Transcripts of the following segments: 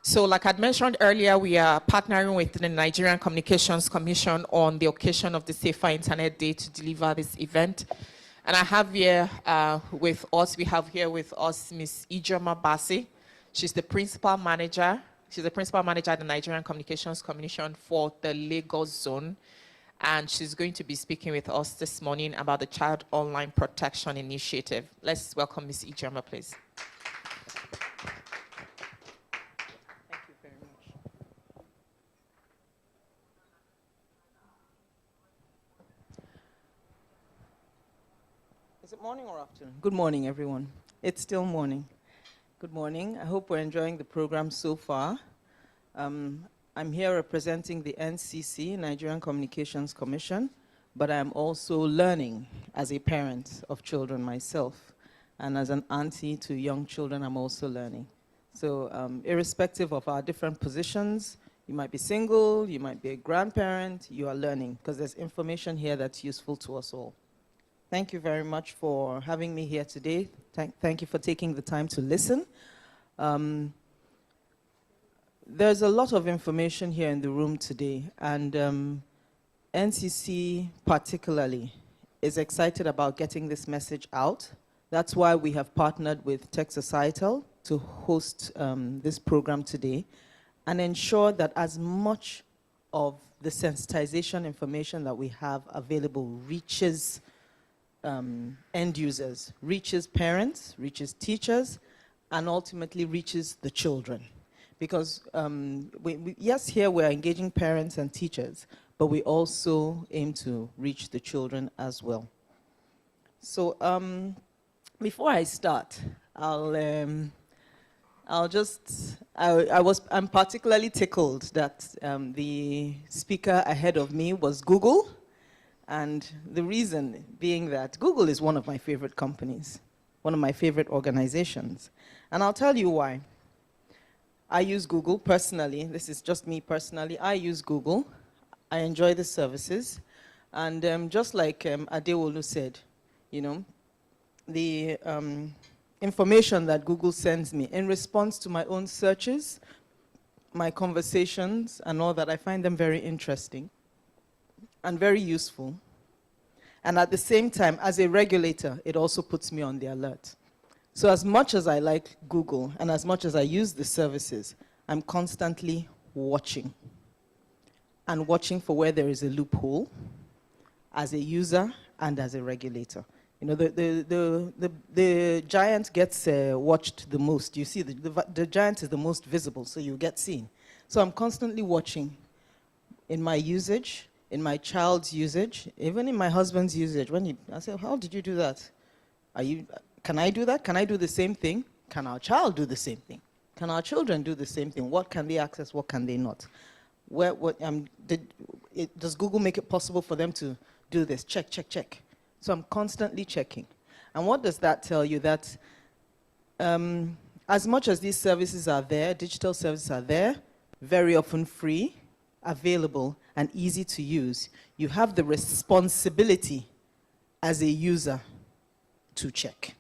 So like I'd mentioned earlier, we are partnering with the Nigerian Communications Commission on the occasion of the Safer Internet Day to deliver this event. And I have here with us, we have here with us Ms. Ijeoma Bassey. She's the principal manager. She's the principal manager at the Nigerian Communications Commission for the Lagos zone. And she's going to be speaking with us this morning about the Child Online Protection Initiative. Let's welcome Ms. Ijeoma, please. Is it morning or afternoon? Good morning, everyone. It's still morning. Good morning. I hope we're enjoying the program so far. I'm here representing the NCC, Nigerian Communications Commission, but I'm also learning as a parent of children myself. And as an auntie to young children, I'm also learning. So irrespective of our different positions, you might be single, you might be a grandparent, you are learning, because there's information here that's useful to us all. Thank you very much for having me here today. Thank you for taking the time to listen. There's a lot of information here in the room today, and NCC particularly is excited about getting this message out. That's why we have partnered with Tech Societal to host this program today and ensure that as much of the sensitization information that we have available reaches end users, reaches parents, reaches teachers, and ultimately reaches the children. Because yes, here we're engaging parents and teachers, but we also aim to reach the children as well. So before I start, I'm particularly tickled that the speaker ahead of me was Google. And the reason being that Google is one of my favorite companies, one of my favorite organizations. And I'll tell you why. I use Google personally. This is just me personally. I use Google. I enjoy the services. And just like Adewolu said, you know, the information that Google sends me in response to my own searches, my conversations, and all that, I find them very interesting and very useful. And at the same time, as a regulator, it also puts me on the alert. So as much as I like Google and as much as I use the services, I'm constantly watching. And watching for where there is a loophole as a user and as a regulator. You know, the giant gets watched the most. You see, the giant is the most visible, so you get seen. So I'm constantly watching in my usage, in my child's usage, even in my husband's usage. I say, how did you do that? Can I do that? Can I do the same thing? Can our child do the same thing? Can our children do the same thing? What can they access? What can they not? Does Google make it possible for them to do this? Check, check, check. So I'm constantly checking. And what does that tell you? That as much as these services are there, digital services are there, very often free, available, and easy to use, you have the responsibility as a user to check.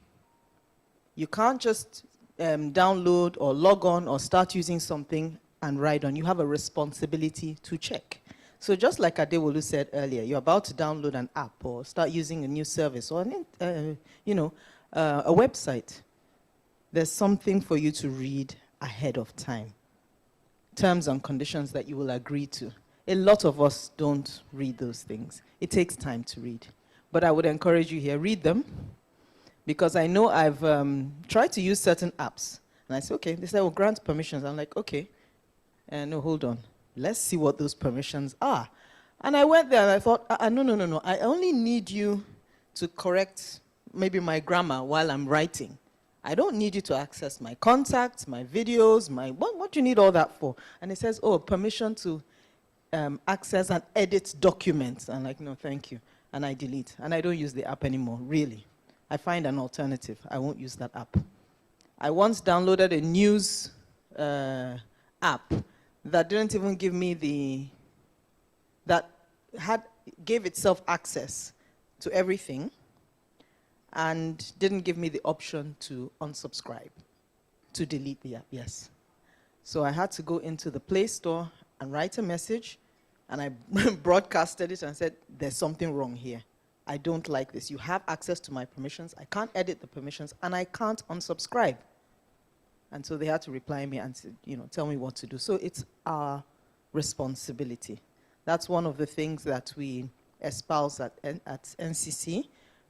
You can't just download or log on or start using something and ride on. You have a responsibility to check. So just like Adewolu said earlier, you're about to download an app or start using a new service or a website. There's something for you to read ahead of time. Terms and conditions that you will agree to. A lot of us don't read those things. It takes time to read. But I would encourage you here, read them. Because I know I've tried to use certain apps. And I say, okay, they say, well, grant permissions. I'm like, okay. No, hold on. Let's see what those permissions are. And I went there and I thought, no. I only need you to correct maybe my grammar while I'm writing. I don't need you to access my contacts, my videos, what do you need all that for? And it says, oh, permission to access and edit documents. I'm like, no, thank you. And I delete. And I don't use the app anymore, really. I find an alternative. I won't use that app. I once downloaded a news app that didn't even give me gave itself access to everything and didn't give me the option to unsubscribe, to delete the app, yes. So I had to go into the Play Store and write a message, and I broadcasted it and said, there's something wrong here. I don't like this. You have access to my permissions. I can't edit the permissions, and I can't unsubscribe. And so they had to reply me and said, tell me what to do. So it's our responsibility. That's one of the things that we espouse at NCC,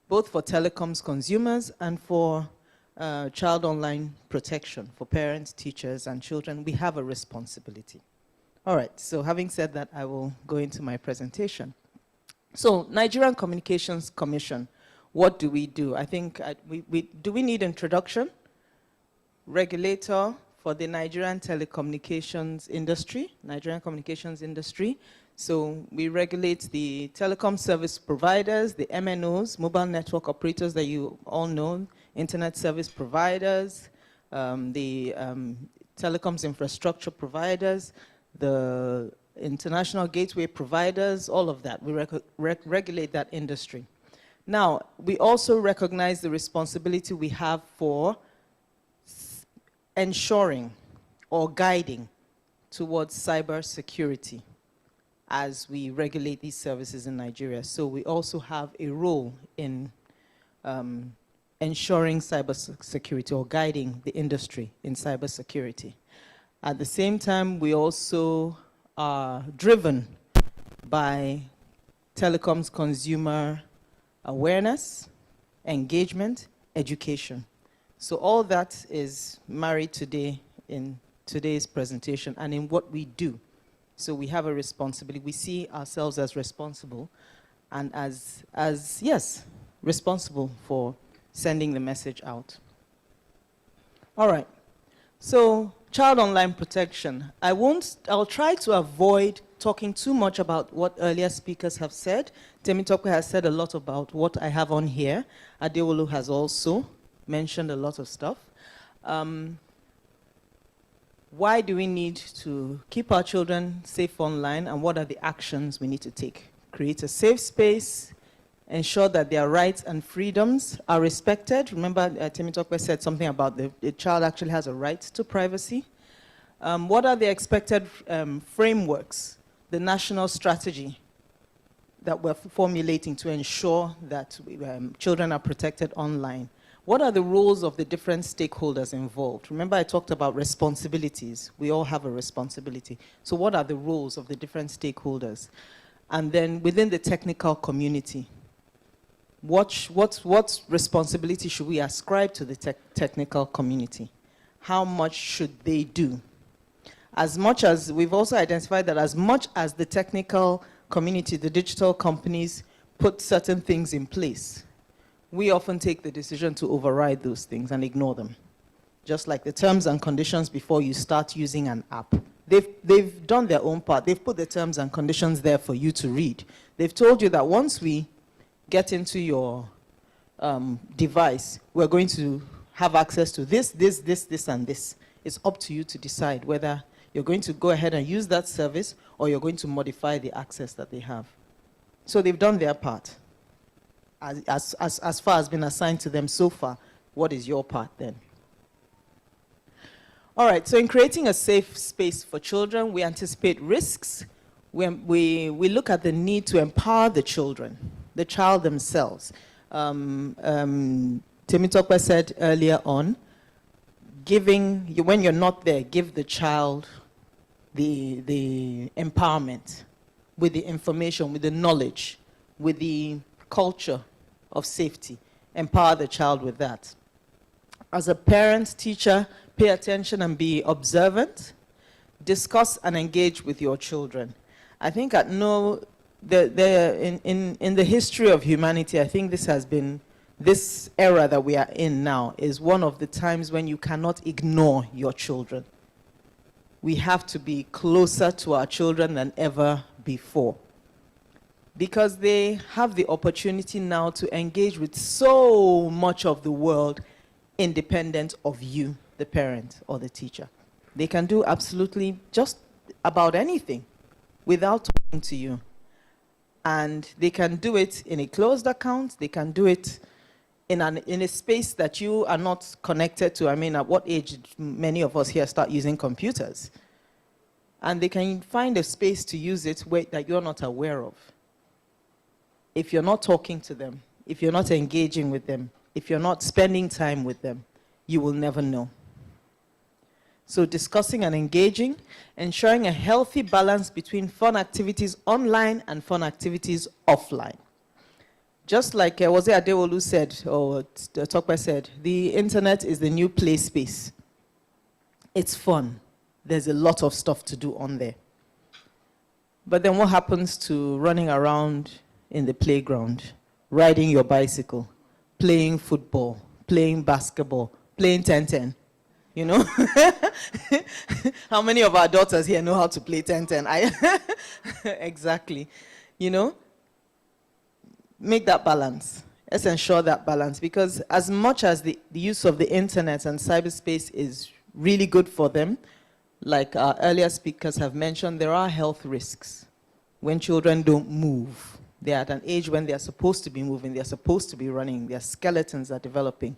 both for telecoms consumers and for child online protection. For parents, teachers, and children, we have a responsibility. All right, so having said that, I will go into my presentation. So, Nigerian Communications Commission, what do we do? I think, do we need introduction? Regulator for the Nigerian telecommunications industry, Nigerian communications industry. So we regulate the telecom service providers, the MNOs, mobile network operators that you all know, internet service providers, the telecoms infrastructure providers, the international gateway providers, all of that. We regulate that industry. Now, we also recognize the responsibility we have for ensuring or guiding towards cyber security as we regulate these services in Nigeria. So we also have a role in ensuring cyber security or guiding the industry in cyber security. At the same time, we also are driven by telecoms consumer awareness, engagement, education. So all that is married today in today's presentation and in what we do. So we have a responsibility. We see ourselves as responsible and as responsible for sending the message out. All right. So child online protection. I'll try to avoid talking too much about what earlier speakers have said. Temitope has said a lot about what I have on here. Adewolu has also mentioned a lot of stuff. Why do we need to keep our children safe online, and what are the actions we need to take? Create a safe space, ensure that their rights and freedoms are respected. Remember, Temitope said something about the child actually has a right to privacy. What are the expected frameworks, the national strategy that we're formulating to ensure that children are protected online? What are the roles of the different stakeholders involved? Remember, I talked about responsibilities. We all have a responsibility. So what are the roles of the different stakeholders? And then within the technical community, what responsibility should we ascribe to the technical community? How much should they do? As much as we've also identified that as much as the technical community, the digital companies put certain things in place, we often take the decision to override those things and ignore them. Just like the terms and conditions before you start using an app. They've done their own part. They've put the terms and conditions there for you to read. They've told you that once we get into your device, we're going to have access to this, and this. It's up to you to decide whether you're going to go ahead and use that service or you're going to modify the access that they have. So they've done their part. As far as been assigned to them so far, what is your part then? All right, so in creating a safe space for children, we anticipate risks. We look at the need to empower the children, the child themselves. Temitope said earlier on, when you're not there, give the child the empowerment with the information, with the knowledge, with the culture of safety. Empower the child with that. As a parent, teacher, pay attention and be observant. Discuss and engage with your children. I think in the history of humanity, I think this era that we are in now is one of the times when you cannot ignore your children. We have to be closer to our children than ever before, because they have the opportunity now to engage with so much of the world independent of you, the parent or the teacher. They can do absolutely just about anything without talking to you. And they can do it in a closed account, they can do it in a space that you are not connected to. I mean, at what age did many of us here start using computers? And they can find a space to use it that you're not aware of. If you're not talking to them, if you're not engaging with them, if you're not spending time with them, you will never know. So discussing and engaging, ensuring a healthy balance between fun activities online and fun activities offline. Just like was it Adewolu said, or Tokwe said, the internet is the new play space. It's fun. There's a lot of stuff to do on there. But then what happens to running around in the playground, riding your bicycle, playing football, playing basketball, playing 10-10? You know? How many of our daughters here know how to play 10-10? Exactly. You know? Make that balance. Let's ensure that balance, because as much as the use of the internet and cyberspace is really good for them, like our earlier speakers have mentioned, there are health risks when children don't move. They're at an age when they're supposed to be moving, they're supposed to be running, their skeletons are developing.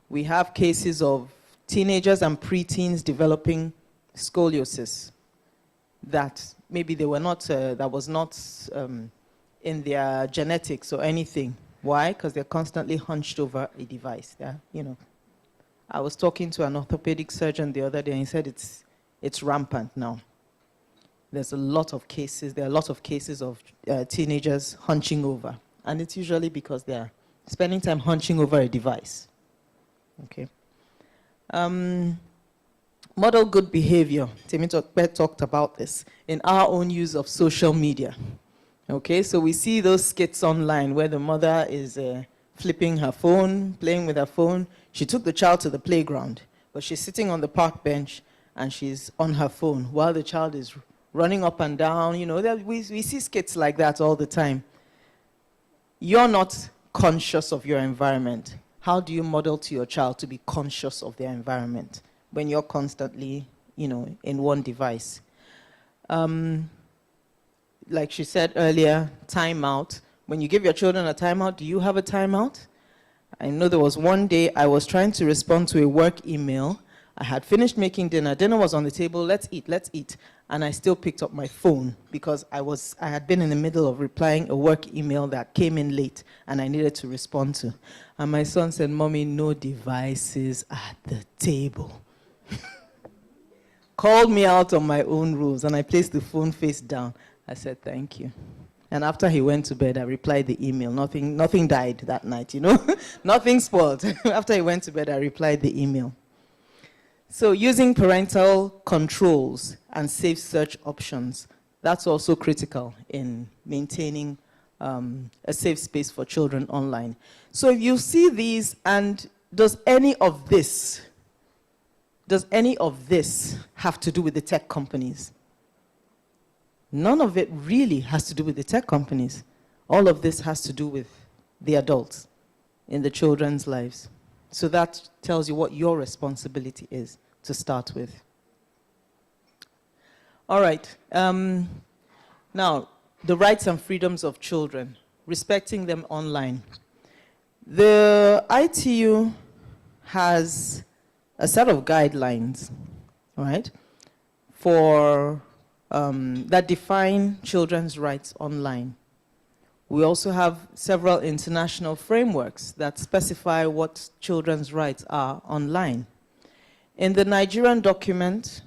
We have cases of teenagers and preteens developing scoliosis that maybe they were not, that was not in their genetics or anything. Why? Because they're constantly hunched over a device. You know, I was talking to an orthopedic surgeon the other day, and he said it's rampant now. There's a lot of cases. There are a lot of cases of teenagers hunching over, and it's usually because they're spending time hunching over a device. Okay. Model good behavior. Temitope talked about this in our own use of social media. Okay, so we see those skits online where the mother is flipping her phone, playing with her phone. She took the child to the playground, but she's sitting on the park bench and she's on her phone while the child is running up and down. You know, we see skits like that all the time. You're not conscious of your environment. How do you model to your child to be conscious of their environment when you're constantly, you know, in one device? Like she said earlier, timeout. When you give your children a timeout, do you have a timeout? I know there was one day I was trying to respond to a work email. I had finished making dinner. Dinner was on the table. Let's eat. And I still picked up my phone because I had been in the middle of replying a work email that came in late and I needed to respond to. And my son said, "Mommy, no devices at the table." Called me out on my own rules, and I placed the phone face down. I said, "Thank you." And after he went to bed, I replied the email. Nothing died that night, you know. Nothing spoiled. After he went to bed, I replied the email. So using parental controls and safe search options, that's also critical in maintaining a safe space for children online. So if you see these, and does any of this have to do with the tech companies? None of it really has to do with the tech companies. All of this has to do with the adults in the children's lives. So that tells you what your responsibility is to start with. All right. Now, the rights and freedoms of children, respecting them online. The ITU has a set of guidelines, right, for that define children's rights online. We also have several international frameworks that specify what children's rights are online. In the Nigerian document,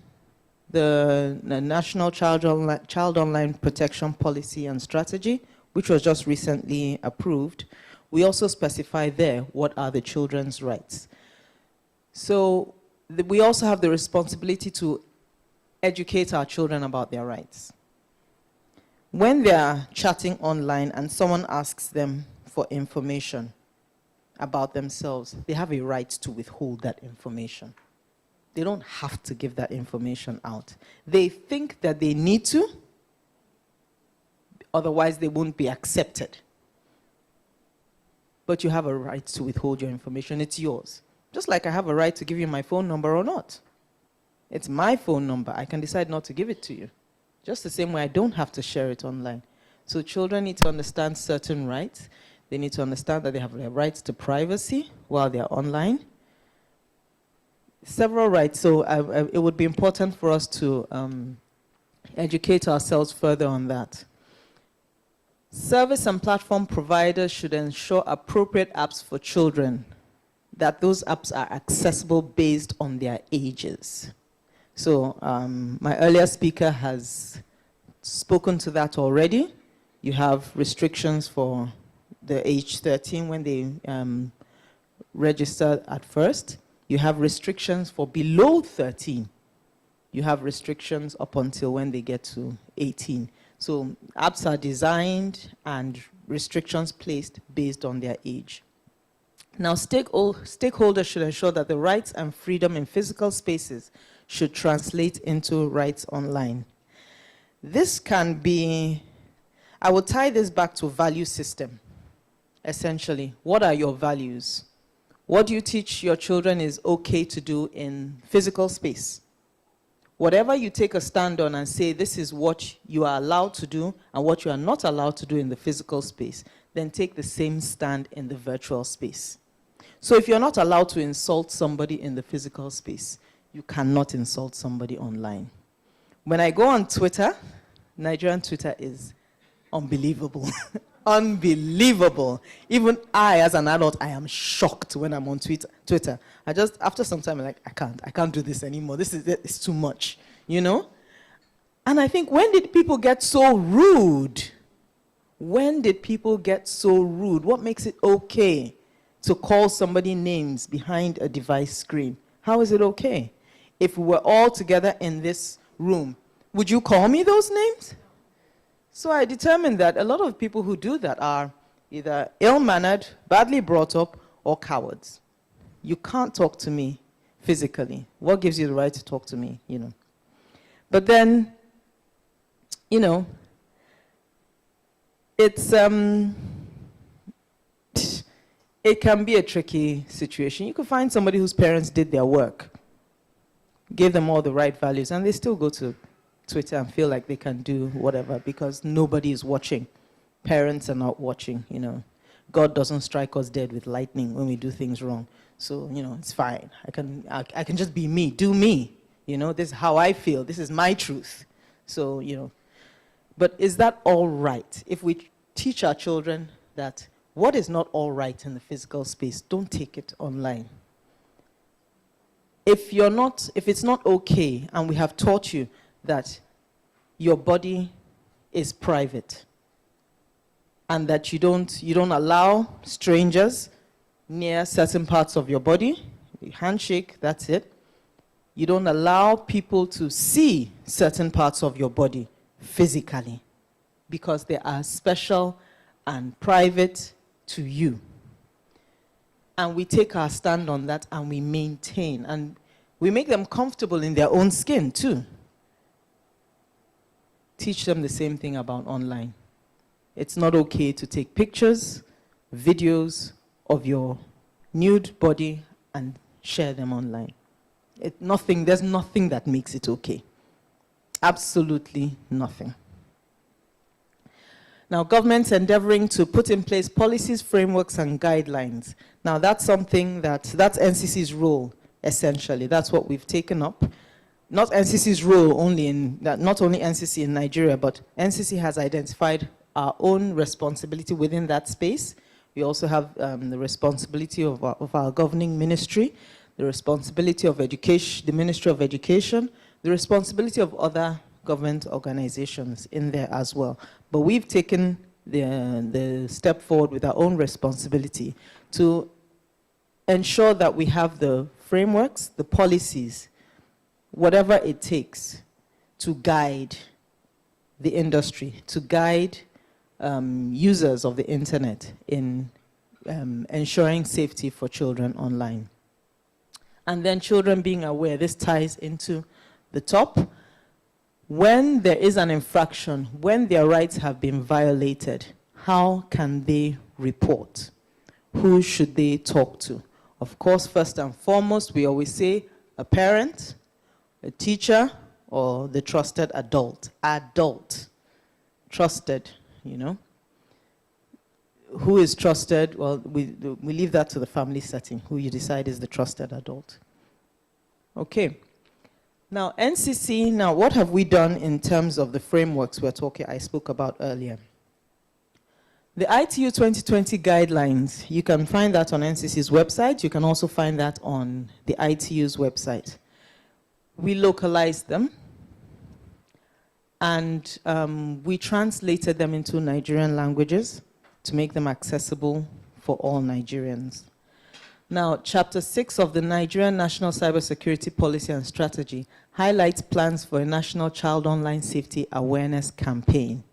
the National Child Online Protection Policy and Strategy, which was just recently approved, we also specify there what are the children's rights. So we also have the responsibility to educate our children about their rights. When they're chatting online and someone asks them for information about themselves, they have a right to withhold that information. They don't have to give that information out. They think that they need to, otherwise they won't be accepted. But you have a right to withhold your information. It's yours. Just like I have a right to give you my phone number or not. It's my phone number. I can decide not to give it to you. Just the same way I don't have to share it online. So children need to understand certain rights. They need to understand that they have their rights to privacy while they're online. Several rights, so it would be important for us to educate ourselves further on that. Service and platform providers should ensure appropriate apps for children, that those apps are accessible based on their ages. So my earlier speaker has spoken to that already. You have restrictions for the age 13 when they register at first. You have restrictions for below 13. You have restrictions up until when they get to 18. So apps are designed and restrictions placed based on their age. Now, stakeholders should ensure that the rights and freedom in physical spaces should translate into rights online. This can be, I will tie this back to value system, essentially. What are your values? What do you teach your children is okay to do in physical space? Whatever you take a stand on and say this is what you are allowed to do and what you are not allowed to do in the physical space, then take the same stand in the virtual space. So if you're not allowed to insult somebody in the physical space, you cannot insult somebody online. When I go on Twitter, Nigerian Twitter is unbelievable. Unbelievable. Even I, as an adult, I am shocked when I'm on Twitter. I just, after some time, I'm like, I can't do this anymore. It's too much, you know? And I think, when did people get so rude? When did people get so rude? What makes it okay to call somebody names behind a device screen? How is it okay? If we were all together in this room, would you call me those names? So I determined that a lot of people who do that are either ill-mannered, badly brought up, or cowards. You can't talk to me physically. What gives you the right to talk to me, you know? But then, you know, it's, it can be a tricky situation. You could find somebody whose parents did their work, gave them all the right values, and they still go to Twitter and feel like they can do whatever because nobody is watching. Parents are not watching, you know. God doesn't strike us dead with lightning when we do things wrong. So, you know, it's fine. I can just be me, do me. You know, this is how I feel. This is my truth. So, you know. But is that all right? If we teach our children that what is not all right in the physical space, don't take it online. If it's not okay, and we have taught you that your body is private and that you don't allow strangers near certain parts of your body, handshake, that's it. You don't allow people to see certain parts of your body physically because they are special and private to you. And we take our stand on that and we maintain, and we make them comfortable in their own skin too. Teach them the same thing about online. It's not okay to take pictures, videos of your nude body and share them online. There's nothing that makes it okay. Absolutely nothing. Now, government's endeavoring to put in place policies, frameworks, and guidelines. Now, that's something that's NCC's role, essentially. That's what we've taken up. Not NCC's role only not only NCC in Nigeria, but NCC has identified our own responsibility within that space. We also have the responsibility of our governing ministry, the responsibility of education, the Ministry of Education, the responsibility of other government organizations in there as well. But we've taken the step forward with our own responsibility to ensure that we have the frameworks, the policies, whatever it takes to guide the industry, to guide users of the internet in ensuring safety for children online. And then children being aware, this ties into the top. When there is an infraction, when their rights have been violated, how can they report? Who should they talk to? Of course, first and foremost, we always say a parent, a teacher, or the trusted adult. Adult. Trusted, you know. who is trusted? Well, we leave that to the family setting, who you decide is the trusted adult. Okay. Now, NCC, now what have we done in terms of the frameworks I spoke about earlier? The ITU 2020 guidelines, you can find that on NCC's website. You can also find that on the ITU's website. We localized them, and we translated them into Nigerian languages to make them accessible for all Nigerians. Now, Chapter 6 of the Nigerian National Cybersecurity Policy and Strategy highlights plans for a national child online safety awareness campaign.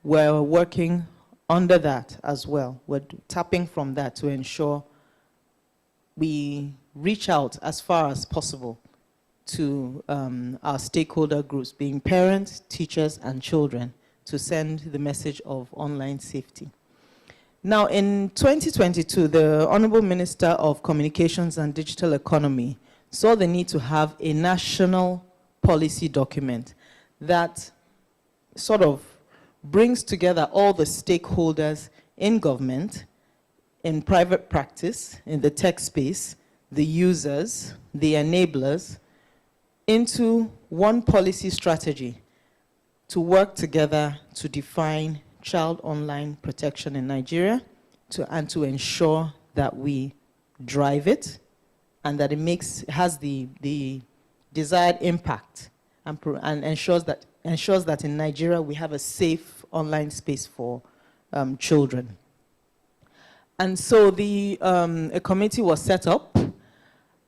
We're working under that as well. We're tapping from that to ensure we reach out as far as possible to our stakeholder groups, being parents, teachers, and children, to send the message of online safety. Now, in 2022, the Honorable Minister of Communications and Digital Economy saw the need to have a national policy document that sort of brings together all the stakeholders in government, in private practice, in the tech space, the users, the enablers, into one policy strategy to work together to define child online protection in Nigeria, and to ensure that we drive it and that it has the desired impact, and ensures that in Nigeria we have a safe online space for children. And so a committee was set up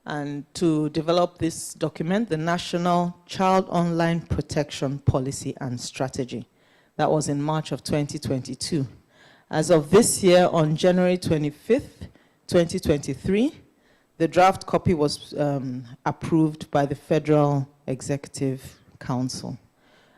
and to develop this document, the National Child Online Protection Policy and Strategy. That was in March of 2022. As of this year, on January 25th, 2023, the draft copy was approved by the Federal Executive Council.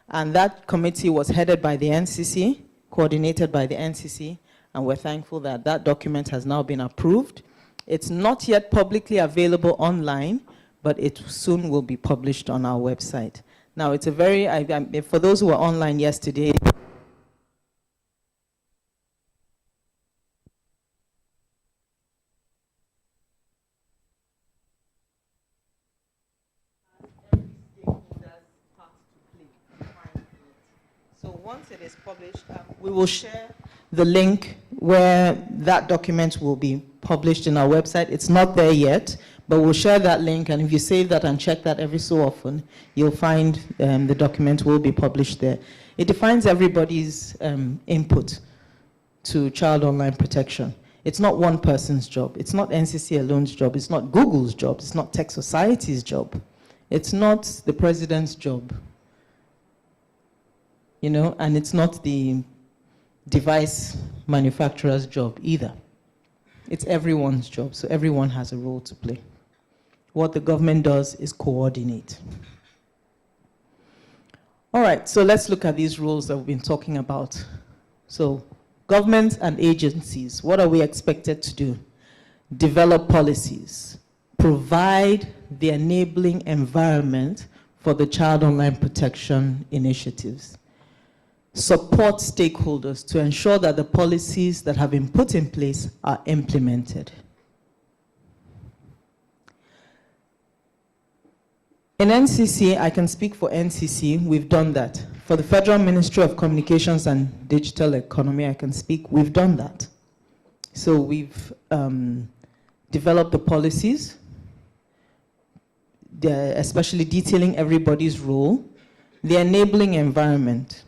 And that committee was headed by the NCC, coordinated by the NCC, and we're thankful that that document has now been approved. It's not yet publicly available online, but it soon will be published on our website. Now, it's a very, for those who were online yesterday, so once it is published, we will share the link where that document will be published in our website. It's not there yet, but we'll share that link, and if you save that and check that every so often, you'll find the document will be published there. It defines everybody's input to child online protection. It's not one person's job. It's not NCC alone's job. It's not Google's job. It's not Tech Society's job. It's not the president's job. You know, and it's not the device manufacturer's job either. It's everyone's job, so everyone has a role to play. What the government does is coordinate. All right, so let's look at these rules that we've been talking about. So, governments and agencies, what are we expected to do? Develop policies, provide the enabling environment for the child online protection initiatives, support stakeholders to ensure that the policies that have been put in place are implemented. In NCC, I can speak for NCC, we've done that. For the Federal Ministry of Communications and Digital Economy, I can speak, we've done that. So we've developed the policies, especially detailing everybody's role, the enabling environment,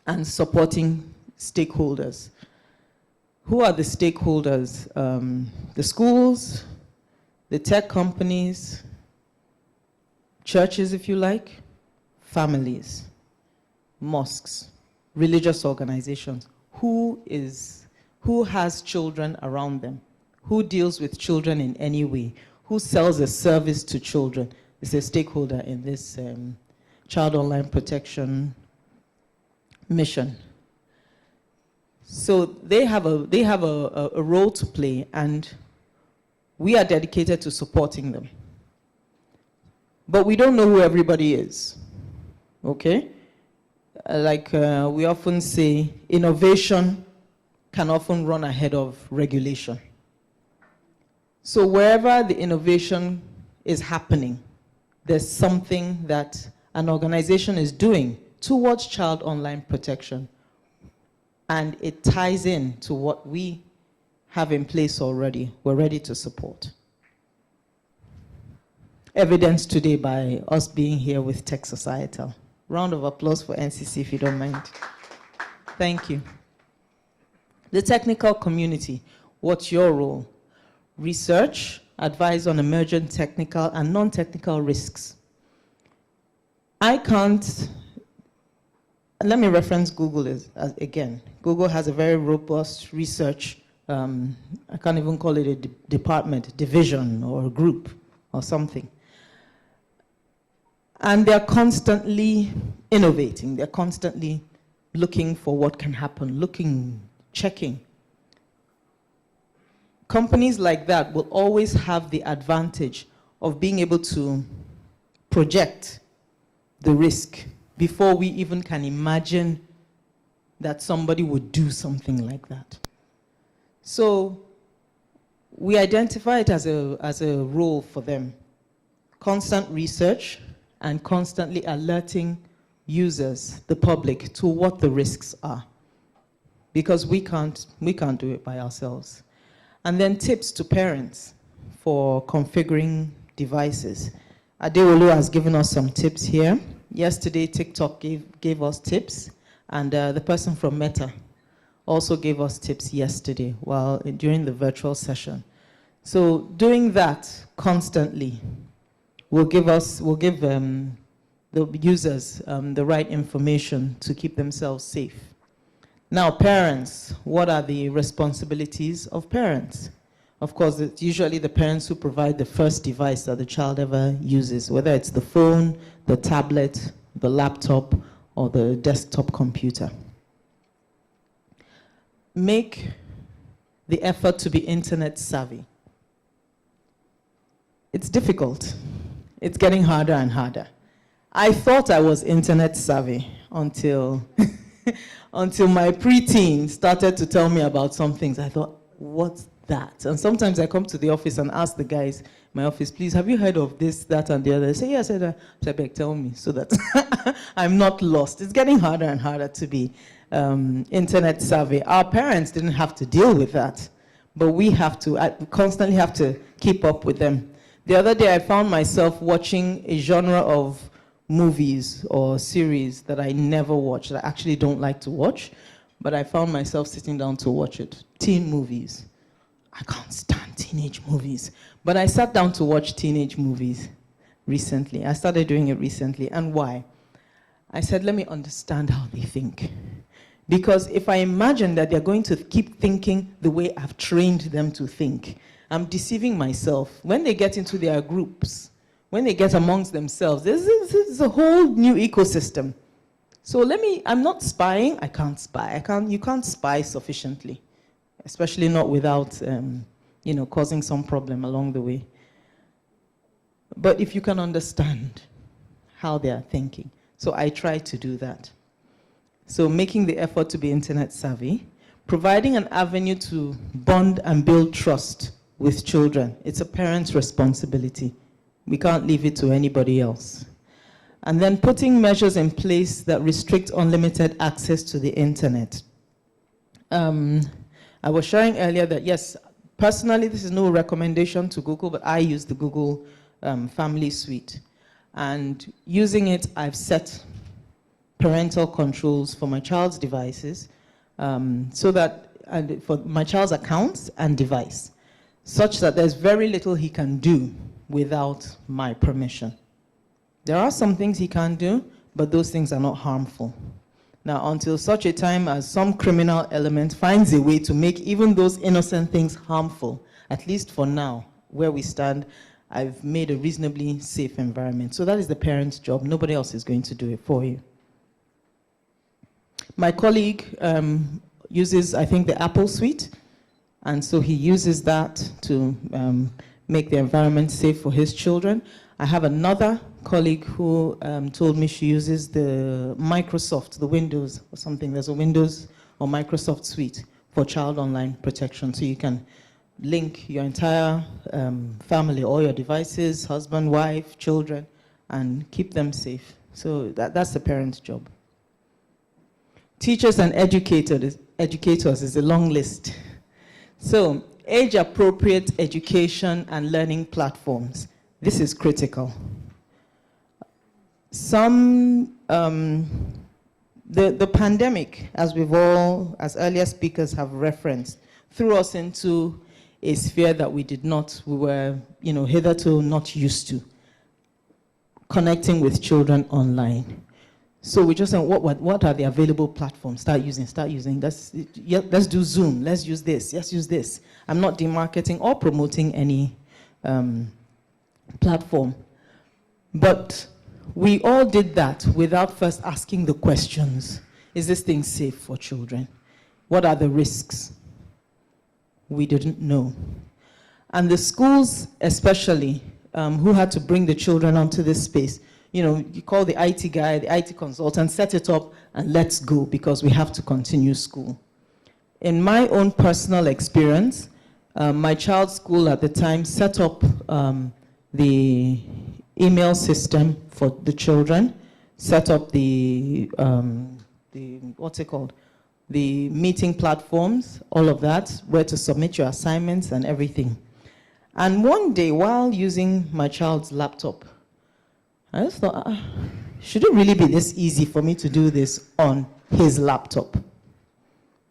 and supporting stakeholders. Who are the stakeholders? The schools, the tech companies, churches, if you like, families, mosques, religious organizations. Who has children around them? Who deals with children in any way? Who sells a service to children? Is a stakeholder in this child online protection mission. So they have a role to play, and we are dedicated to supporting them. But we don't know who everybody is, okay? we often say, innovation can often run ahead of regulation. So wherever the innovation is happening, there's something that an organization is doing towards child online protection. And it ties in to what we have in place already. We're ready to support. Evidence today by us being here with Tech Societal. Round of applause for NCC if you don't mind. Thank you. The technical community, what's your role? Research, advise on emerging technical and non-technical risks. Let me reference Google again. Google has a very robust research, I can't even call it a department, division or a group or something. And they're constantly innovating. They're constantly looking for what can happen, checking. Companies like that will always have the advantage of being able to project the risk before we even can imagine that somebody would do something like that. So we identify it as a role for them. Constant research and constantly alerting users, the public, to what the risks are. Because we can't do it by ourselves. And then tips to parents for configuring devices. Adewolu has given us some tips here. Yesterday, TikTok gave us tips, and the person from Meta also gave us tips yesterday during the virtual session. So doing that constantly will give the users the right information to keep themselves safe. Now, parents, what are the responsibilities of parents? Of course, it's usually the parents who provide the first device that the child ever uses, whether it's the phone, the tablet, the laptop, or the desktop computer. Make the effort to be internet savvy. It's difficult. It's getting harder and harder. I thought I was internet savvy until my preteen started to tell me about some things. I thought, what's that? And sometimes I come to the office and ask the guys in my office, please, have you heard of this, that, and the other? They say, yes, I said, tell me, so that I'm not lost. It's getting harder and harder to be internet savvy. Our parents didn't have to deal with that, but we constantly have to keep up with them. The other day, I found myself watching a genre of movies or series that I never watched, that I actually don't like to watch, but I found myself sitting down to watch it. Teen movies. I can't stand teenage movies. But I sat down to watch teenage movies recently. I started doing it recently. And why? I said, let me understand how they think. Because if I imagine that they're going to keep thinking the way I've trained them to think, I'm deceiving myself. When they get into their groups, when they get amongst themselves, this is a whole new ecosystem. So I'm not spying. I can't spy. You can't spy sufficiently, especially not without, causing some problem along the way. But if you can understand how they are thinking. So I try to do that. So making the effort to be internet savvy, providing an avenue to bond and build trust with children. It's a parent's responsibility. We can't leave it to anybody else. And then putting measures in place that restrict unlimited access to the internet. I was sharing earlier that, yes, personally, this is no recommendation to Google, but I use the Google Family Suite. And using it, I've set parental controls for my child's devices, for my child's accounts and device, such that there's very little he can do without my permission. There are some things he can do, but those things are not harmful. Now, until such a time as some criminal element finds a way to make even those innocent things harmful, at least for now, where we stand, I've made a reasonably safe environment. So that is the parent's job. Nobody else is going to do it for you. My colleague uses, I think, the Apple Suite, and so he uses that to make the environment safe for his children. I have another colleague who told me she uses the Microsoft, the Windows or something. There's a Windows or Microsoft suite for child online protection. So you can link your entire family, all your devices, husband, wife, children, and keep them safe. So that's the parent's job. Teachers and educators is a long list. So age-appropriate education and learning platforms. This is critical. The pandemic, as earlier speakers have referenced, threw us into a sphere that we were, hitherto not used to, connecting with children online. So we just said, what are the available platforms? Start using. Let's do Zoom, let's use this. I'm not demarketing or promoting any platform. But we all did that without first asking the questions. Is this thing safe for children? What are the risks? We didn't know. And the schools especially, who had to bring the children onto this space, you call the IT guy, the IT consultant, set it up, and let's go, because we have to continue school. In my own personal experience, my child's school at the time set up the email system for the children, set up the meeting platforms, all of that, where to submit your assignments and everything. And one day, while using my child's laptop, I just thought, should it really be this easy for me to do this on his laptop?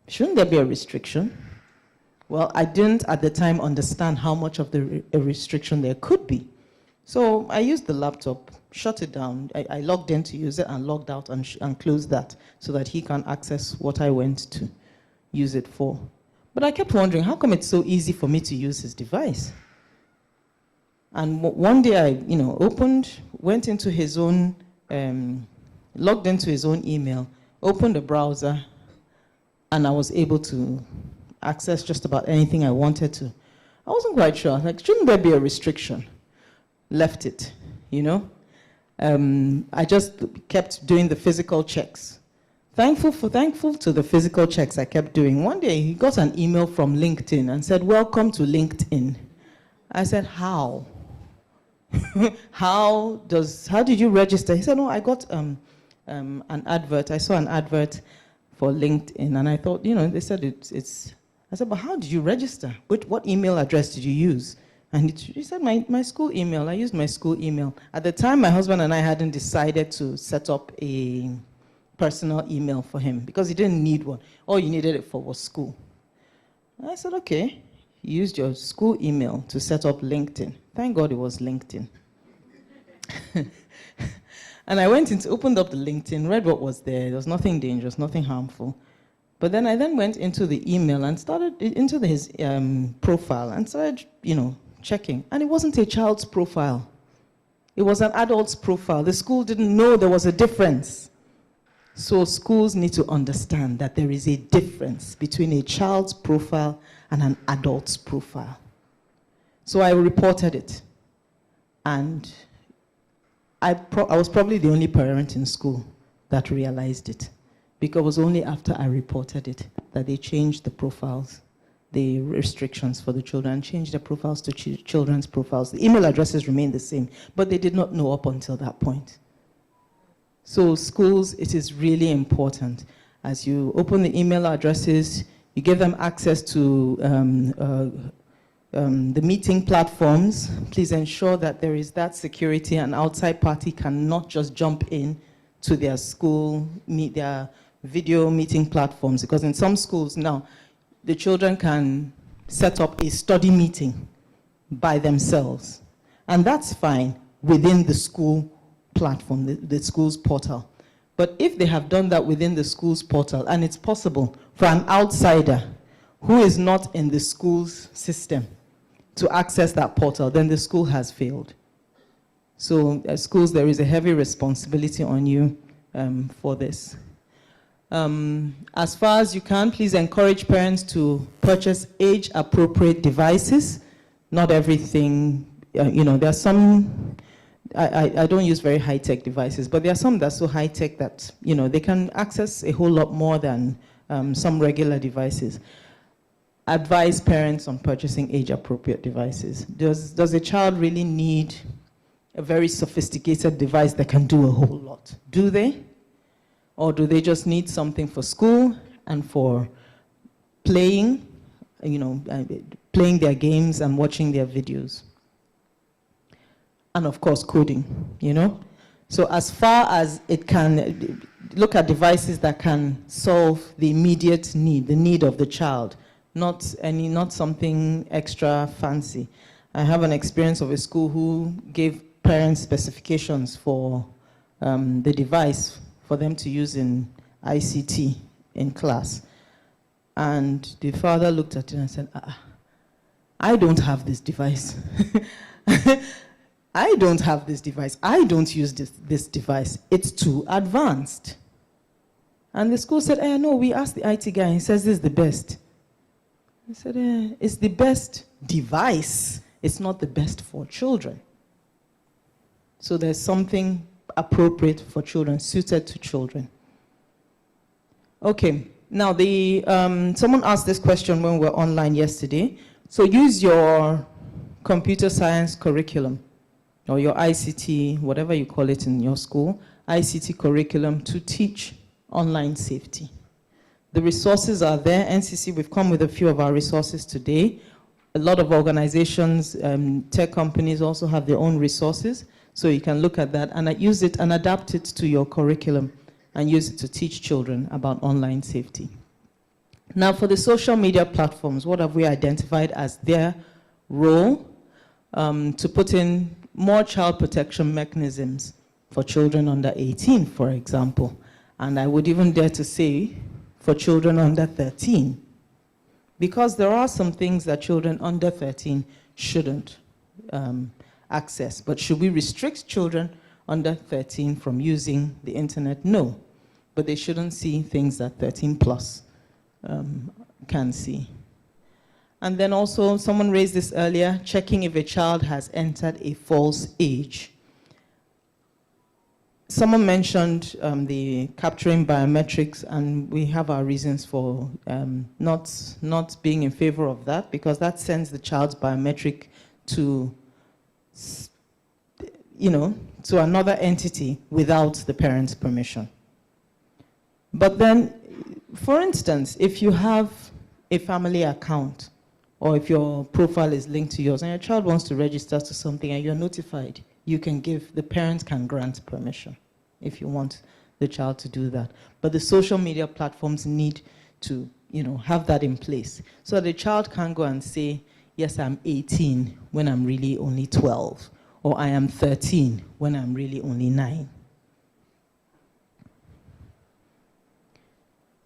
Shouldn't there be a restriction? Well, I didn't at the time understand how much of a restriction there could be. So I used the laptop, shut it down. I logged in to use it and logged out and closed that so that he can access what I went to use it for. But I kept wondering, how come it's so easy for me to use his device? And one day I, went into his own, logged into his own email, opened the browser, and I was able to access just about anything I wanted to. I wasn't quite sure. Like, shouldn't there be a restriction? Left it, I just kept doing the physical checks. Thankful to the physical checks I kept doing. One day he got an email from LinkedIn and said, "Welcome to LinkedIn." I said, "How? How did you register?" He said, "No, I got an advert. I saw an advert for LinkedIn, and I thought, they said it's." I said, "But how did you register? What email address did you use?" And he said, my school email. I used my school email. At the time, my husband and I hadn't decided to set up a personal email for him because he didn't need one. All you needed it for was school. And I said, okay, you used your school email to set up LinkedIn. Thank God it was LinkedIn. And I opened up the LinkedIn, read what was there. There was nothing dangerous, nothing harmful. But then I went into the email and started into his profile and started, checking. And it wasn't a child's profile. It was an adult's profile. The school didn't know there was a difference. So schools need to understand that there is a difference between a child's profile and an adult's profile. So I reported it. And I was probably the only parent in school that realized it, because it was only after I reported it that they changed the profiles, the restrictions for the children, changed the profiles to children's profiles. The email addresses remained the same, but they did not know up until that point. So schools, it is really important. As you open the email addresses, you give them access to the meeting platforms. Please ensure that there is that security. An outside party cannot just jump in to their school, their video meeting platforms, because in some schools now, the children can set up a study meeting by themselves. And that's fine within the school platform, the school's portal. But if they have done that within the school's portal, and it's possible for an outsider who is not in the school's system to access that portal, then the school has failed. So as schools, there is a heavy responsibility on you for this. As far as you can, please encourage parents to purchase age-appropriate devices. Not everything, there are some I don't use very high-tech devices, but there are some that are so high-tech that, you know, they can access a whole lot more than some regular devices. Advise parents on purchasing age-appropriate devices. Does a child really need a very sophisticated device that can do a whole lot? Do they? Or do they just need something for school and for playing, you know, playing their games and watching their videos? And of course, coding, you know? So as far as it can, look at devices that can solve the immediate need, the need of the child, not something extra fancy. I have an experience of a school who gave parents specifications for the device for them to use in ICT in class. And the father looked at it and said, I don't have this device. I don't have this device. I don't use this device. It's too advanced. And the school said, no, we asked the IT guy, and he says this is the best. I said, it's the best device. It's not the best for children. So there's something appropriate for children, suited to children. Okay, now someone asked this question when we were online yesterday. So use your computer science curriculum, or your ICT, whatever you call it in your school, ICT curriculum to teach online safety. The resources are there. NCC, we've come with a few of our resources today. A lot of organizations, tech companies also have their own resources, so you can look at that and use it and adapt it to your curriculum and use it to teach children about online safety. Now, for the social media platforms, what have we identified as their role? To put in more child protection mechanisms for children under 18, for example. And I would even dare to say for children under 13. Because there are some things that children under 13 shouldn't access. But should we restrict children under 13 from using the internet? No. But they shouldn't see things that 13 plus can see. And then also, someone raised this earlier, checking if a child has entered a false age. Someone mentioned the capturing biometrics, and we have our reasons for not being in favor of that, because that sends the child's biometric to, to another entity without the parent's permission. But then, for instance, if you have a family account, or if your profile is linked to yours and your child wants to register to something and you're notified, the parent can grant permission if you want the child to do that. But the social media platforms need to, have that in place. So the child can't go and say, yes, I'm 18 when I'm really only 12, or I am 13 when I'm really only 9.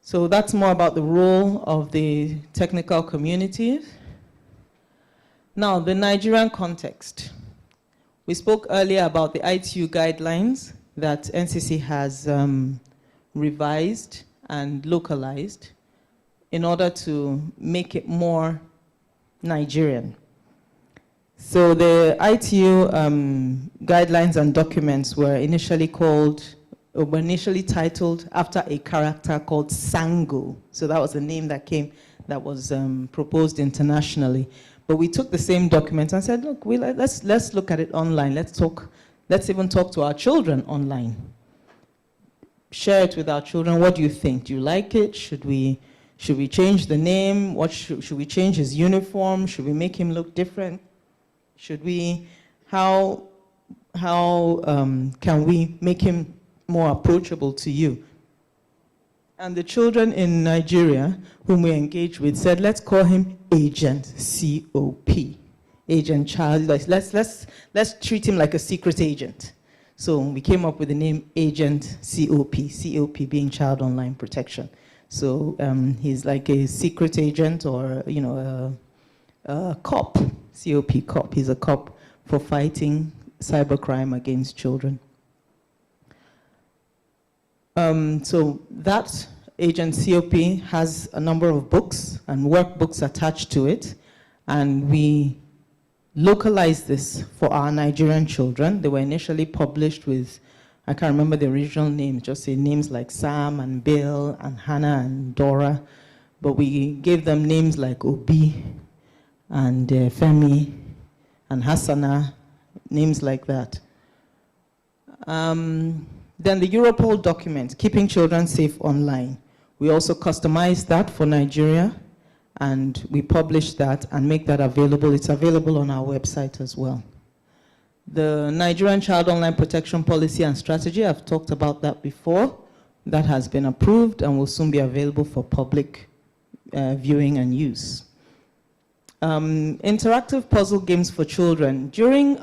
So that's more about the role of the technical community. Now, the Nigerian context. We spoke earlier about the ITU guidelines that NCC has revised and localized in order to make it more Nigerian. So the ITU guidelines and documents were initially titled after a character called Sango. So that was the name that was proposed internationally. But we took the same document and said, look, let's look at it online. Let's even talk to our children online. Share it with our children. What do you think? Do you like it? Should we change the name? Should we change his uniform? Should we make him look different? How can we make him more approachable to you? And the children in Nigeria whom we engaged with said, let's call him Agent COP. Agent Child. Let's treat him like a secret agent. So we came up with the name Agent COP, COP being Child Online Protection. So he's like a secret agent, or a cop, COP cop. He's a cop for fighting cybercrime against children. So that Agent COP has a number of books and workbooks attached to it, and we localized this for our Nigerian children. They were initially published with, I can't remember the original names, just say names like Sam and Bill and Hannah and Dora, but we gave them names like Obi and Femi and Hassana, names like that. Then the Europol document, Keeping Children Safe Online. We also customized that for Nigeria, and we publish that and make that available. It's available on our website as well. The Nigerian Child Online Protection Policy and Strategy, I've talked about that before. That has been approved and will soon be available for public viewing and use. Interactive puzzle games for children. During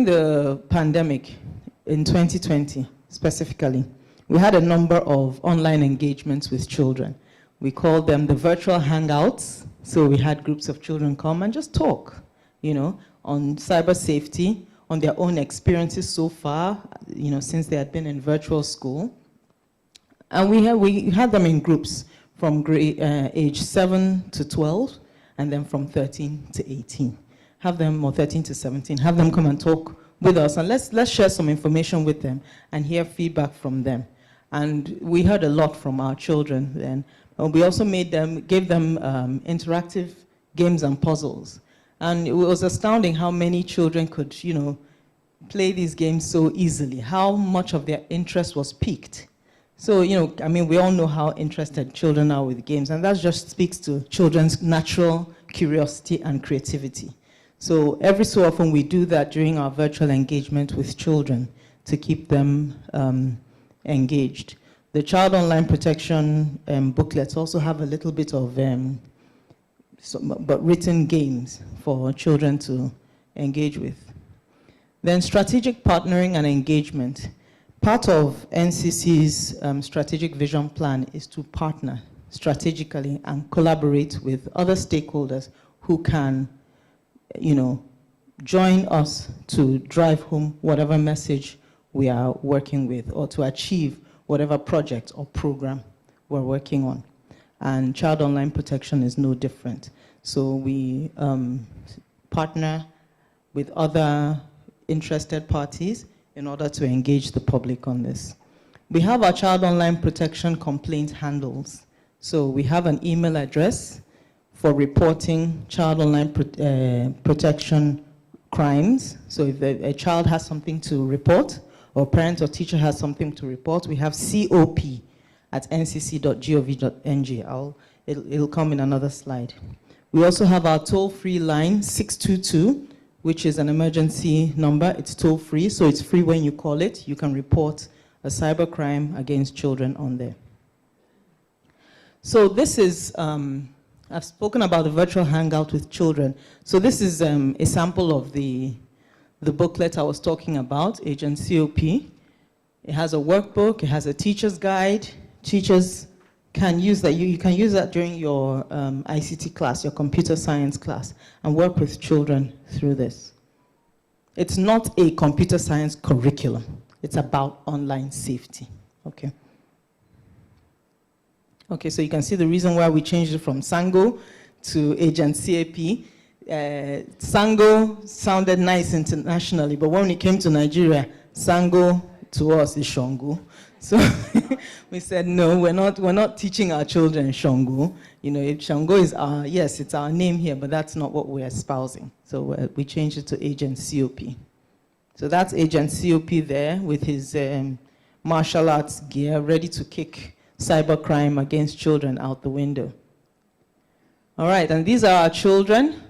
the pandemic in 2020 specifically, we had a number of online engagements with children. We called them the virtual hangouts. So we had groups of children come and just talk, on cyber safety, on their own experiences so far, since they had been in virtual school. And we had them in groups from age 7 to 12, and then from 13 to 18. Have them, or 13 to 17, have them come and talk with us, and let's share some information with them and hear feedback from them. And we heard a lot from our children then. We also gave them interactive games and puzzles. And it was astounding how many children could, play these games so easily, how much of their interest was piqued. So, we all know how interested children are with games, and that just speaks to children's natural curiosity and creativity. So every so often we do that during our virtual engagement with children to keep them engaged. The Child Online Protection booklets also have a little bit of but written games for children to engage with. Then strategic partnering and engagement. Part of NCC's strategic vision plan is to partner strategically and collaborate with other stakeholders who can, join us to drive home whatever message we are working with, or to achieve whatever project or program we're working on. And child online protection is no different. So we partner with other interested parties in order to engage the public on this. We have our child online protection complaint handles. So we have an email address for reporting child online protection crimes. So if a child has something to report, or parent or teacher has something to report, we have cop@ncc.gov.ng. It'll come in another slide. We also have our toll-free line, 622, which is an emergency number. It's toll-free, so it's free when you call it. You can report a cybercrime against children on there. So this is, I've spoken about the virtual hangout with children. So this is a sample of the booklet I was talking about, Agent COP. It has a workbook, it has a teacher's guide. Teachers can use that. You can use that during your ICT class, your computer science class, and work with children through this. It's not a computer science curriculum. It's about online safety, okay? Okay, so you can see the reason why we changed it from Sango to Agent CAP. Sango sounded nice internationally, but when it came to Nigeria, Sango to us is Shongo. So we said, no, we're not teaching our children Shongo. Shongo is yes, it's our name here, but that's not what we're espousing. So we changed it to Agent COP. So that's Agent COP there with his martial arts gear, ready to kick cybercrime against children out the window. All right, and these are our children.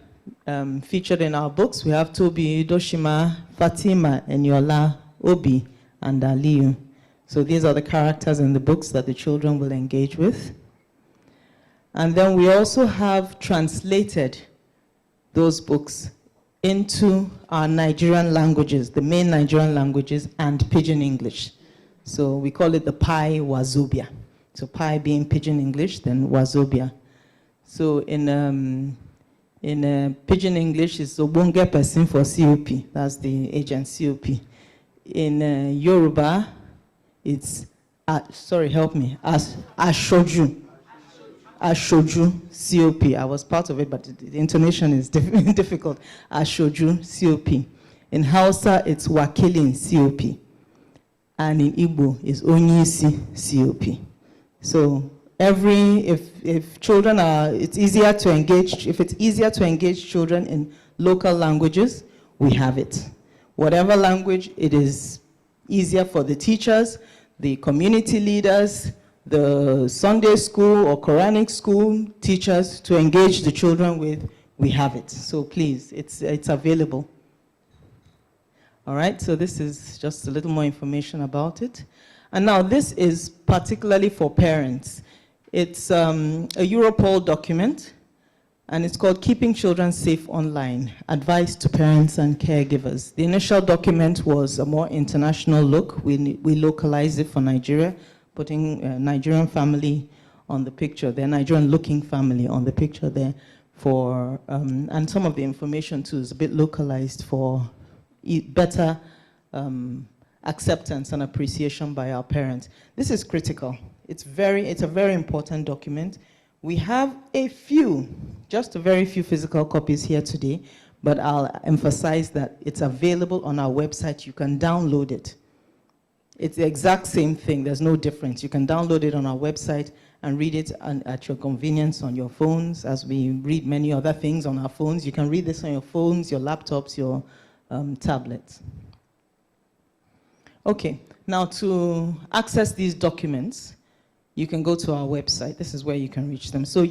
Featured in our books. We have Toby, Doshima, Fatima, Eniola, Obi, and Aliyu. So these are the characters in the books that the children will engage with. And then we also have translated those books into our Nigerian languages, the main Nigerian languages, and Pidgin English. So we call it the Pi Wazobia. So Pi being Pidgin English, then Wazobia. So in Pidgin English, it's Obonge person for COP. That's the Agent COP. In Yoruba, it's, sorry, help me, Ashoju. Ashoju COP. I was part of it, but the intonation is difficult. Ashoju COP. In Hausa, it's Wakilin COP. And in Igbo, it's Onyisi COP. So if children are, it's easier to engage, if it's easier to engage children in local languages, we have it. Whatever language, it is easier for the teachers, the community leaders, the Sunday school or Quranic school teachers to engage the children with, we have it. So please, it's available. All right, so this is just a little more information about it. And now this is particularly for parents. It's a Europol document, and it's called Keeping Children Safe Online, Advice to Parents and Caregivers. The initial document was a more international look. We localized it for Nigeria, putting Nigerian family on the picture there, Nigerian-looking family on the picture there, for, and some of the information too is a bit localized for better acceptance and appreciation by our parents. This is critical. It's a very important document. We have just a very few physical copies here today, but I'll emphasize that it's available on our website. You can download it. It's the exact same thing. There's no difference. You can download it on our website and read it at your convenience on your phones, as we read many other things on our phones. You can read this on your phones, your laptops, your tablets. Okay, now to access these documents, you can go to our website. This is where you can reach them. So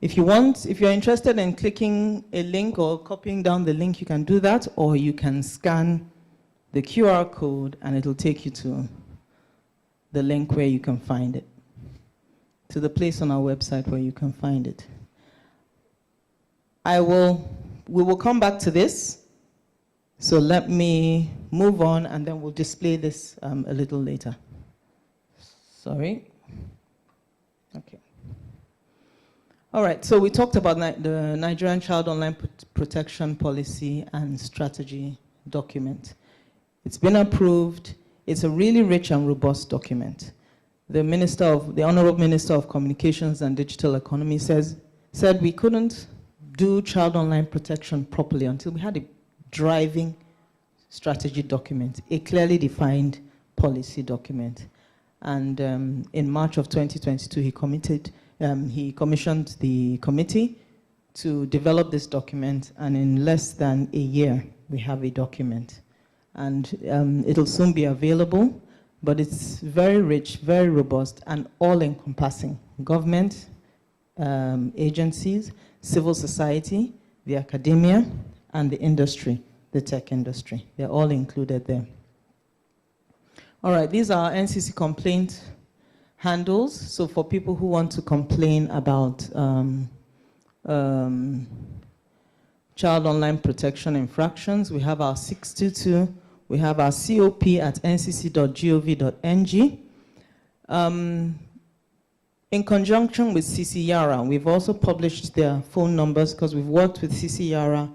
if you're interested in clicking a link or copying down the link, you can do that, or you can scan the QR code and it'll take you to the link where you can find it, to the place on our website where you can find it. We will come back to this. So let me move on, and then we'll display this a little later. Sorry. Okay. All right, so we talked about the Nigerian Child Online Protection Policy and Strategy document. It's been approved. It's a really rich and robust document. The Honorable Minister of Communications and Digital Economy said we couldn't do child online protection properly until we had a driving strategy document, a clearly defined policy document. And in March of 2022, he commissioned the committee to develop this document, and in less than a year, we have a document. And it'll soon be available, but it's very rich, very robust, and all-encompassing. Government, agencies, civil society, the academia, and the industry, the tech industry. They're all included there. All right, these are NCC complaint handles. So for people who want to complain about child online protection infractions, we have our 622, we have our cop@ncc.gov.ng. In conjunction with CC-YARA, we've also published their phone numbers, because we've worked with CC-YARA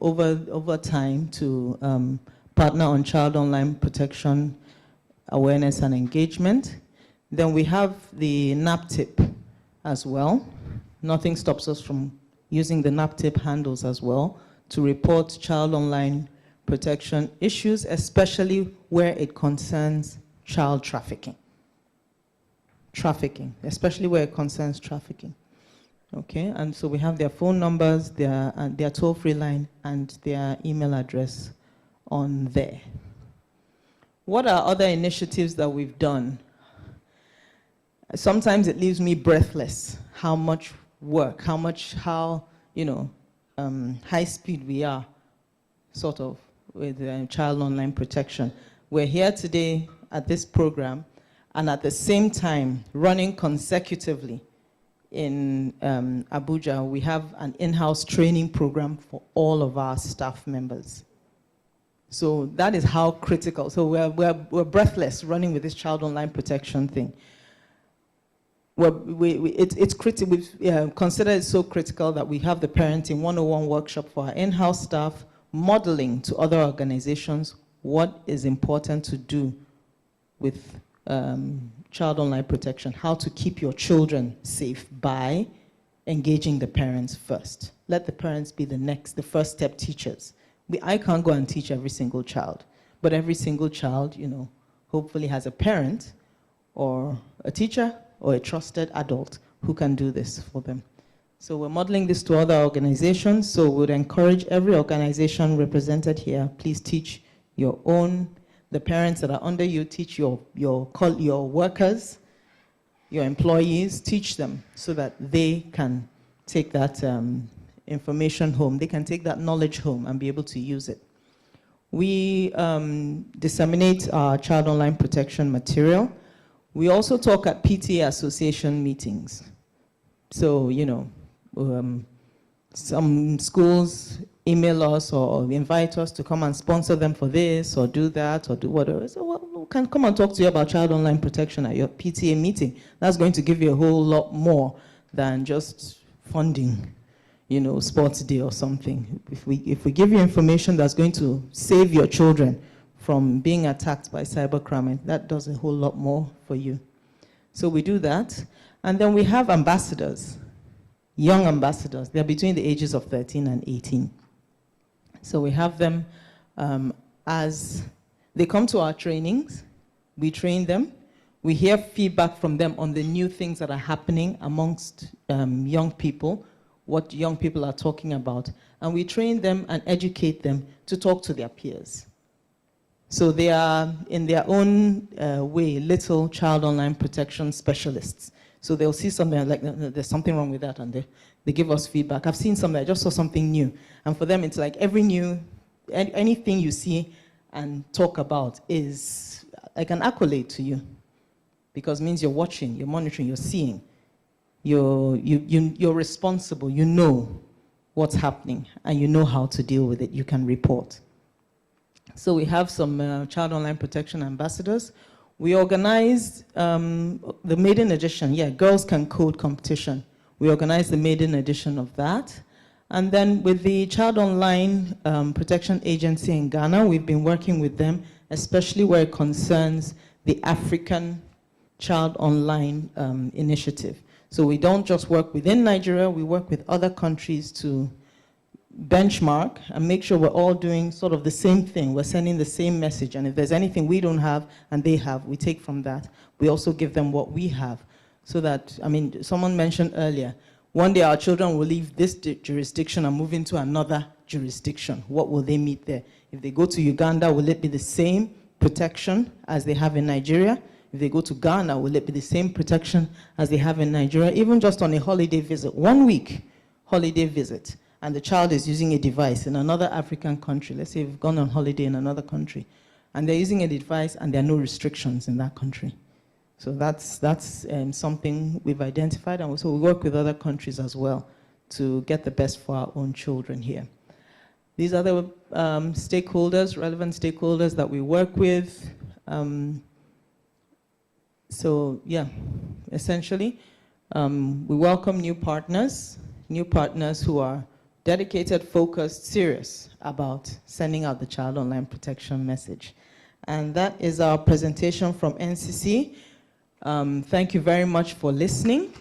over time to partner on child online protection awareness and engagement. Then we have the NAPTIP as well. Nothing stops us from using the NAPTIP handles as well to report child online protection issues, especially where it concerns child trafficking. Especially where it concerns trafficking. Okay, and so we have their phone numbers, their toll-free line, and their email address on there. What are other initiatives that we've done? Sometimes it leaves me breathless how much work, how high speed we are, sort of, with child online protection. We're here today at this program, and at the same time, running consecutively in Abuja, we have an in-house training program for all of our staff members. So that is how critical. So we're breathless running with this child online protection thing. It's critical. We've considered it so critical that we have the Parenting 101 workshop for our in-house staff, modeling to other organizations what is important to do with child online protection, how to keep your children safe by engaging the parents first. Let the parents be the first step teachers. I can't go and teach every single child, but every single child, hopefully has a parent or a teacher or a trusted adult who can do this for them. So we're modeling this to other organizations, so we would encourage every organization represented here, please teach your own, the parents that are under you, teach your workers, your employees, teach them so that they can take that information home, they can take that knowledge home and be able to use it. We disseminate our child online protection material. We also talk at PTA association meetings. So, some schools email us or invite us to come and sponsor them for this or do that or do whatever. So, well, we can come and talk to you about child online protection at your PTA meeting. That's going to give you a whole lot more than just funding, sports day or something. If we give you information that's going to save your children from being attacked by cybercrime, that does a whole lot more for you. So we do that. And then we have ambassadors, young ambassadors. They're between the ages of 13 and 18. So we have them as they come to our trainings, we train them, we hear feedback from them on the new things that are happening amongst young people, what young people are talking about, and we train them and educate them to talk to their peers. So they are, in their own way, little child online protection specialists. So they'll see something like, there's something wrong with that, and they give us feedback. I've seen something, I just saw something new. And for them, it's like anything you see and talk about is like an accolade to you. Because it means you're watching, you're monitoring, you're seeing. You're responsible, you know what's happening, and you know how to deal with it, you can report. So we have some child online protection ambassadors. We organized the maiden edition, Girls Can Code competition. We organized the maiden edition of that. And then with the Child Online Protection Agency in Ghana, we've been working with them, especially where it concerns the African Child Online Initiative. So we don't just work within Nigeria, we work with other countries to benchmark and make sure we're all doing sort of the same thing. We're sending the same message, and if there's anything we don't have and they have, we take from that. We also give them what we have, so that, someone mentioned earlier, one day our children will leave this jurisdiction and move into another jurisdiction. What will they meet there? If they go to Uganda, will it be the same protection as they have in Nigeria? If they go to Ghana, will it be the same protection as they have in Nigeria? Even just on a holiday visit, 1 week holiday visit, and the child is using a device in another African country. Let's say you've gone on holiday in another country, and they're using a device and there are no restrictions in that country. So that's something we've identified, and so we work with other countries as well to get the best for our own children here. These are the stakeholders, relevant stakeholders that we work with. Essentially, we welcome new partners who are dedicated, focused, serious about sending out the child online protection message. And that is our presentation from NCC. Thank you very much for listening.